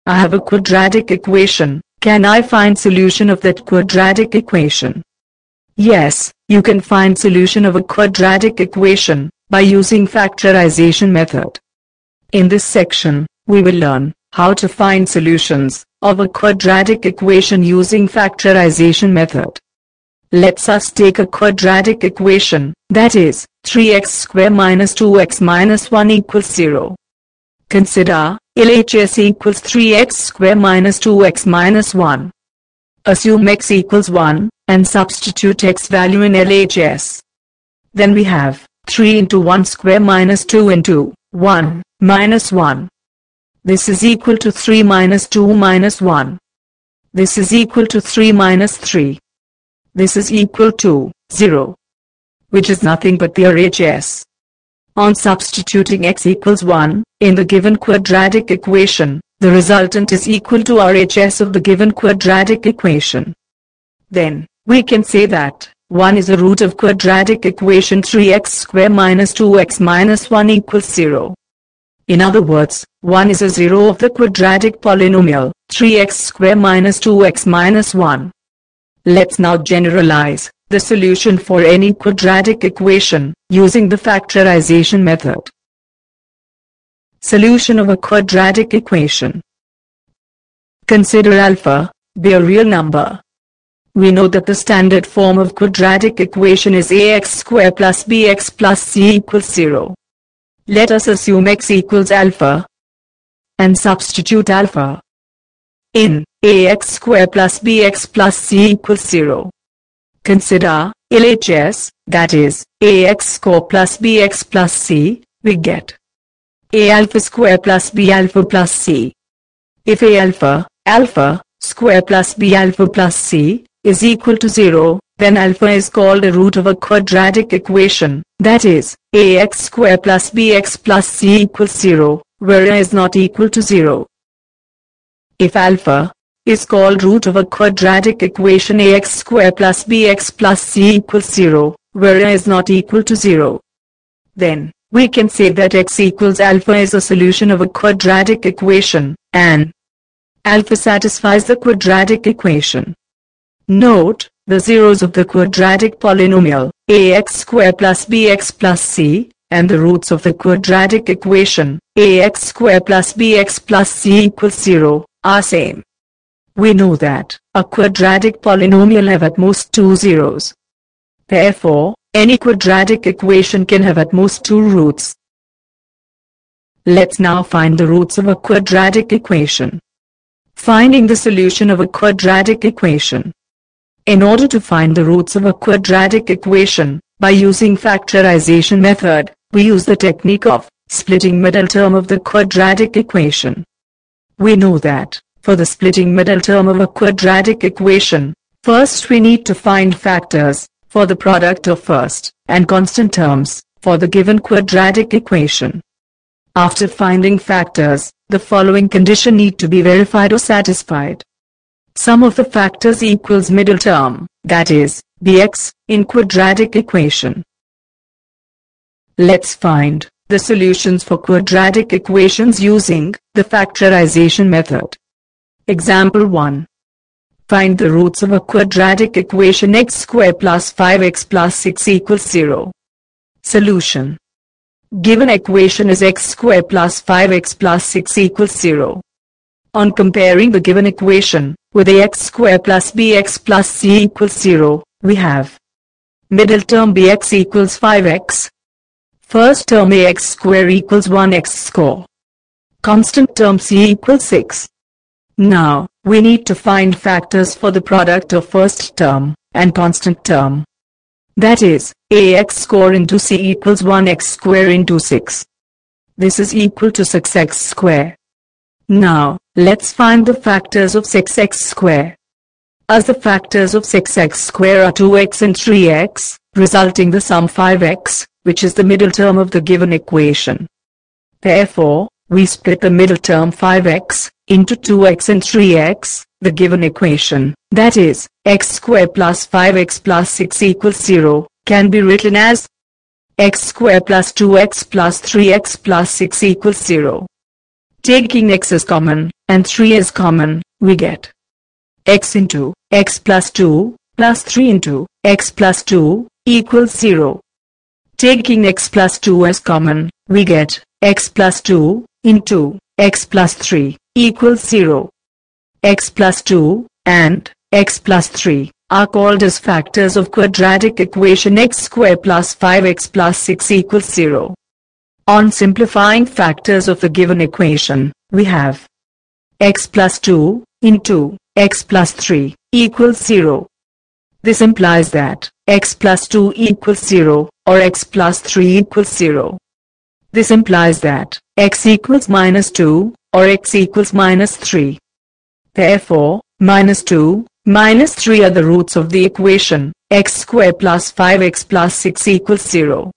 I have a quadratic equation. Can I find solution of that quadratic equation? Yes, you can find solution of a quadratic equation by using factorization method. In this section, we will learn how to find solutions of a quadratic equation using factorization method. Let's us take a quadratic equation, that is, 3x square minus 2x minus 1 equals 0. Consider, LHS equals 3x square minus 2x minus 1. Assume x equals 1, and substitute x value in LHS. Then we have 3 into 1 square minus 2 into 1 minus 1. This is equal to 3 minus 2 minus 1. This is equal to 3 minus 3. This is equal to 0, which is nothing but the RHS. On substituting x equals 1 in the given quadratic equation, the resultant is equal to RHS of the given quadratic equation. Then, we can say that 1 is a root of quadratic equation 3x square minus 2x minus 1 equals 0. In other words, 1 is a 0 of the quadratic polynomial 3x square minus 2x minus 1. Let's now generalize the solution for any quadratic equation using the factorization method. Solution of a quadratic equation. Consider alpha be a real number. We know that the standard form of quadratic equation is ax square plus bx plus c equals 0. Let us assume x equals alpha and substitute alpha in ax square plus bx plus c equals 0. Consider LHS, that is, ax square plus bx plus c, we get a alpha square plus b alpha plus c. If a alpha square plus b alpha plus c is equal to 0, then alpha is called a root of a quadratic equation, that is, ax square plus bx plus c equals 0, where a is not equal to 0. If alpha is called root of a quadratic equation ax square plus bx plus c equals 0, where a is not equal to 0, then we can say that x equals alpha is a solution of a quadratic equation, and alpha satisfies the quadratic equation. Note, the zeros of the quadratic polynomial ax square plus bx plus c, and the roots of the quadratic equation ax square plus bx plus c equals 0, are same. We know that a quadratic polynomial have at most 2 zeros. Therefore, any quadratic equation can have at most 2 roots. Let's now find the roots of a quadratic equation. Finding the solution of a quadratic equation. In order to find the roots of a quadratic equation, by using factorization method, we use the technique of splitting middle term of the quadratic equation. We know that, for the splitting middle term of a quadratic equation, first we need to find factors for the product of first and constant terms for the given quadratic equation. After finding factors, the following condition need to be verified or satisfied. Sum of the factors equals middle term, that is, bx, in quadratic equation. Let's find the solutions for quadratic equations using the factorization method. Example 1. Find the roots of a quadratic equation x square plus 5x plus 6 equals 0. Solution. Given equation is x square plus 5x plus 6 equals 0. On comparing the given equation with ax square plus bx plus c equals 0, we have middle term bx equals 5x. First term ax square equals 1x square. Constant term c equals 6. Now, we need to find factors for the product of first term and constant term. That is, ax square into c equals 1x square into 6. This is equal to 6x square. Now, let's find the factors of 6x square. As the factors of 6x square are 2x and 3x, resulting the sum 5x, which is the middle term of the given equation. Therefore, we split the middle term 5x into 2x and 3x, the given equation, that is, x square plus 5x plus 6 equals 0, can be written as x square plus 2x plus 3x plus 6 equals 0. Taking x as common, and 3 is common, we get x into x plus 2 plus 3 into x plus 2 equals 0. Taking x plus 2 as common, we get x plus 2 into x plus 3 equals 0. X plus 2 and x plus 3 are called as factors of quadratic equation x square plus 5x plus 6 equals 0. On simplifying factors of the given equation, we have x plus 2 into x plus 3 equals 0. This implies that x plus 2 equals 0 or x plus 3 equals 0. This implies that x equals minus 2 or x equals minus 3. Therefore, minus 2, minus 3 are the roots of the equation x square plus 5x plus 6 equals 0.